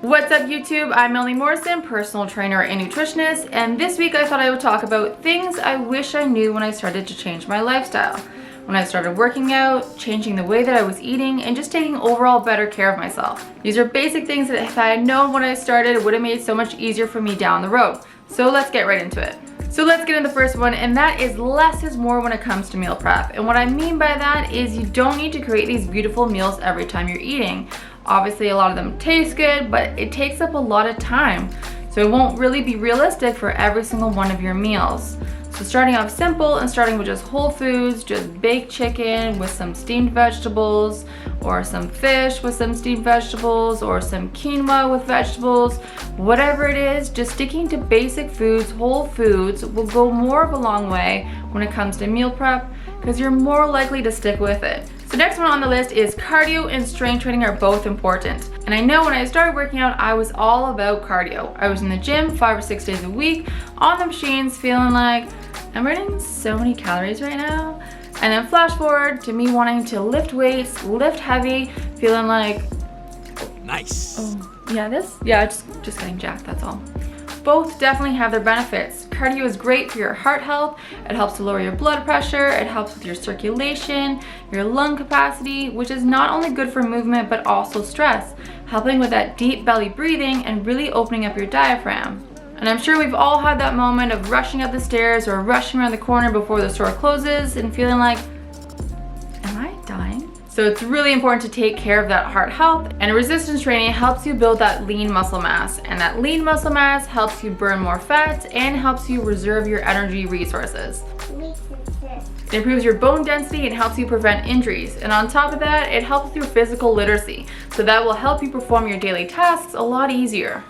What's up YouTube? I'm Melanie Morrison, personal trainer and nutritionist, and this week I thought I would talk about things I wish I knew when I started to change my lifestyle. When I started working out, changing the way that I was eating, and just taking overall better care of myself. These are basic things that if I had known when I started, it would have made it so much easier for me down the road. So let's get right into it. So let's get into the first one, and that is less is more when it comes to meal prep. And what I mean by that is you don't need to create these beautiful meals every time you're eating. Obviously a lot of them taste good, but it takes up a lot of time. So it won't really be realistic for every single one of your meals. So starting off simple and starting with just whole foods, just baked chicken with some steamed vegetables, or some fish with some steamed vegetables, or some quinoa with vegetables, whatever it is, just sticking to basic foods, whole foods, will go more of a long way when it comes to meal prep because you're more likely to stick with it. So next one on the list is cardio and strength training are both important. And I know when I started working out, I was all about cardio. I was in the gym 5 or 6 days a week on the machines feeling like I'm burning so many calories right now. And then flash forward to me wanting to lift weights, lift heavy, feeling like, nice. Oh, yeah, just getting jacked, that's all. Both definitely have their benefits. Cardio is great for your heart health. It helps to lower your blood pressure. It helps with your circulation, your lung capacity, which is not only good for movement, but also stress, helping with that deep belly breathing and really opening up your diaphragm. And I'm sure we've all had that moment of rushing up the stairs or rushing around the corner before the store closes and feeling like, am I dying? So it's really important to take care of that heart health, and resistance training helps you build that lean muscle mass, and that lean muscle mass helps you burn more fat and helps you reserve your energy resources. It improves your bone density and helps you prevent injuries, and on top of that, it helps with your physical literacy, so that will help you perform your daily tasks a lot easier.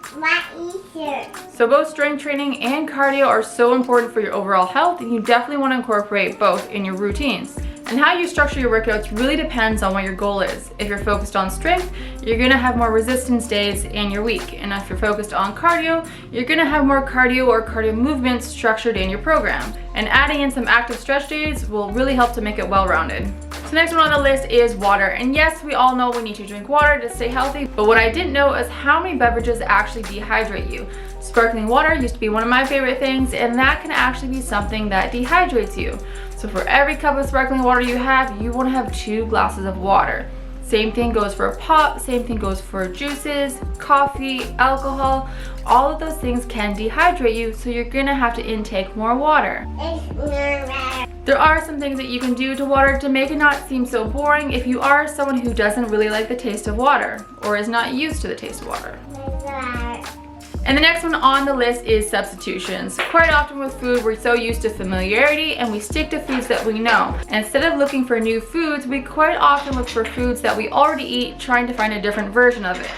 So both strength training and cardio are so important for your overall health, and you definitely want to incorporate both in your routines. And how you structure your workouts really depends on what your goal is. If you're focused on strength, you're gonna have more resistance days in your week. And if you're focused on cardio, you're gonna have more cardio or cardio movements structured in your program. And adding in some active stretch days will really help to make it well-rounded. So next one on the list is water. And yes, we all know we need to drink water to stay healthy, but what I didn't know is how many beverages actually dehydrate you. Sparkling water used to be one of my favorite things, and that can actually be something that dehydrates you. So for every cup of sparkling water you want to have 2 glasses of water. Same thing goes for pop, same thing goes for juices, coffee, alcohol. All of those things can dehydrate you, so you're gonna have to intake more water. There are some things that you can do to water to make it not seem so boring if you are someone who doesn't really like the taste of water or is not used to the taste of water. And the next one on the list is substitutions. Quite often with food, we're so used to familiarity and we stick to foods that we know. And instead of looking for new foods, we quite often look for foods that we already eat, trying to find a different version of it.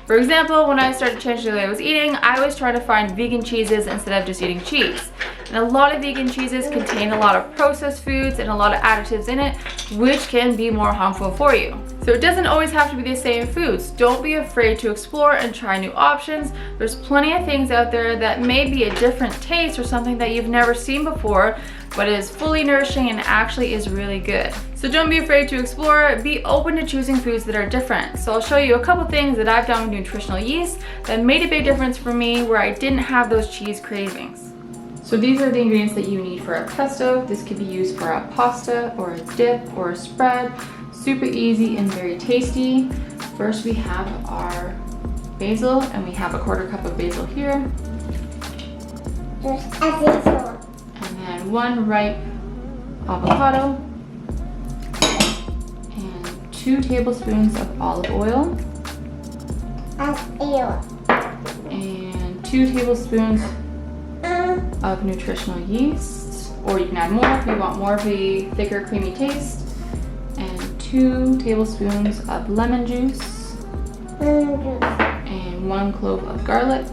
For example, when I started changing the way I was eating, I was trying to find vegan cheeses instead of just eating cheese. And a lot of vegan cheeses contain a lot of processed foods and a lot of additives in it, which can be more harmful for you. So it doesn't always have to be the same foods. Don't be afraid to explore and try new options. There's plenty of things out there that may be a different taste or something that you've never seen before, but is fully nourishing and actually is really good. So don't be afraid to explore, be open to choosing foods that are different. So I'll show you a couple things that I've done with nutritional yeast that made a big difference for me where I didn't have those cheese cravings. So these are the ingredients that you need for a pesto. This could be used for a pasta or a dip or a spread. Super easy and very tasty. First we have our basil, and we have a 1/4 cup of basil here. And then 1 ripe avocado. And 2 tablespoons of olive oil. And 2 tablespoons of nutritional yeast, or you can add more if you want more of a thicker, creamy taste. And 2 tablespoons of lemon juice. And 1 clove of garlic.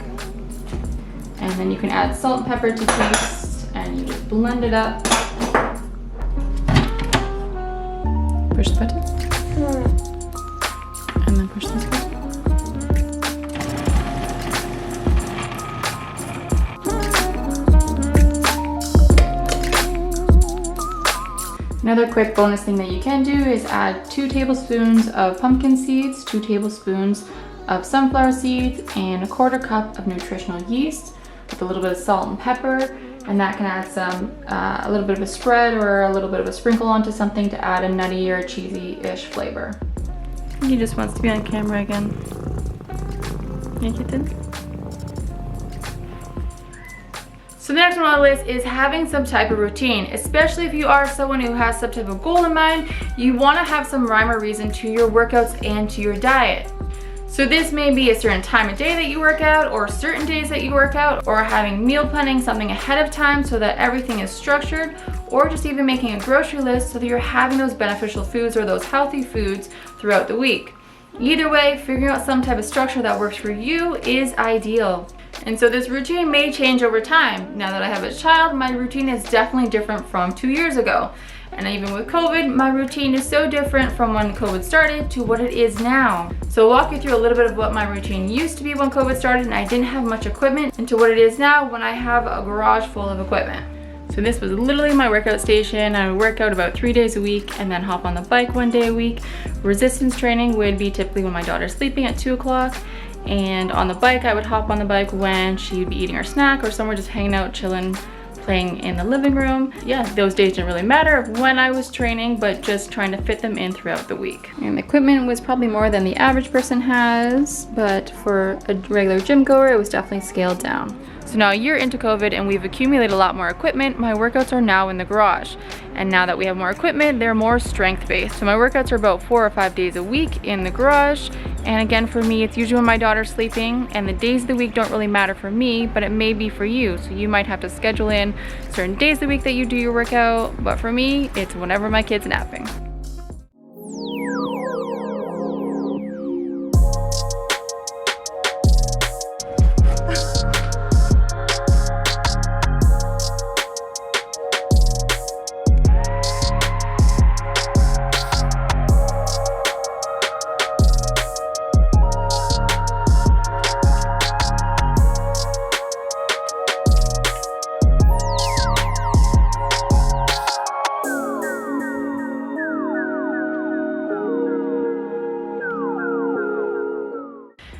And then you can add salt and pepper to taste, and you just blend it up. Push the button. And then push this button. Another quick bonus thing that you can do is add 2 tablespoons of pumpkin seeds, 2 tablespoons of sunflower seeds and 1/4 cup of nutritional yeast with a little bit of salt and pepper. And that can add some, a little bit of a spread or a little bit of a sprinkle onto something to add a nutty or cheesy-ish flavor. He just wants to be on camera again. Yank it in. So the next one on the list is having some type of routine, especially if you are someone who has some type of goal in mind. You want to have some rhyme or reason to your workouts and to your diet. So this may be a certain time of day that you work out, or certain days that you work out, or having meal planning something ahead of time so that everything is structured, or just even making a grocery list so that you're having those beneficial foods or those healthy foods throughout the week. Either way, figuring out some type of structure that works for you is ideal. And so this routine may change over time. Now that I have a child, my routine is definitely different from 2 years ago. And even with COVID, my routine is so different from when COVID started to what it is now. So I'll walk you through a little bit of what my routine used to be when COVID started and I didn't have much equipment, into what it is now when I have a garage full of equipment. So this was literally my workout station. I would work out about 3 days a week and then hop on the bike 1 day a week. Resistance training would be typically when my daughter's sleeping at 2 o'clock. And on the bike, I would hop on the bike when she would be eating her snack or somewhere just hanging out, chilling, playing in the living room. Yeah, those days didn't really matter when I was training, but just trying to fit them in throughout the week. And the equipment was probably more than the average person has, but for a regular gym goer, it was definitely scaled down. So now a year into COVID and we've accumulated a lot more equipment, my workouts are now in the garage. And now that we have more equipment, they're more strength-based. So my workouts are about 4 or 5 days a week in the garage. And again, for me, it's usually when my daughter's sleeping, and the days of the week don't really matter for me, but it may be for you. So you might have to schedule in certain days of the week that you do your workout, but for me, it's whenever my kid's napping.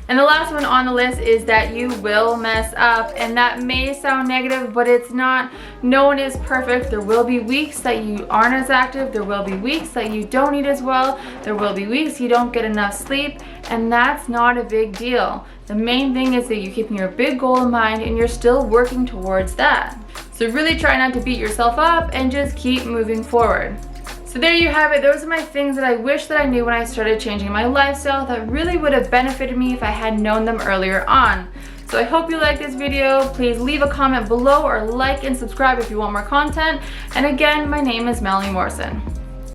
And the last one on the list is that you will mess up, and that may sound negative, but it's not. No one is perfect. There will be weeks that you aren't as active. There will be weeks that you don't eat as well. There will be weeks you don't get enough sleep, and that's not a big deal. The main thing is that you're keeping your big goal in mind and you're still working towards that. So really try not to beat yourself up and just keep moving forward. So there you have it. Those are my things that I wish that I knew when I started changing my lifestyle that really would have benefited me if I had known them earlier on. So I hope you liked this video. Please leave a comment below or like and subscribe if you want more content. And again, my name is Melanie Morrison.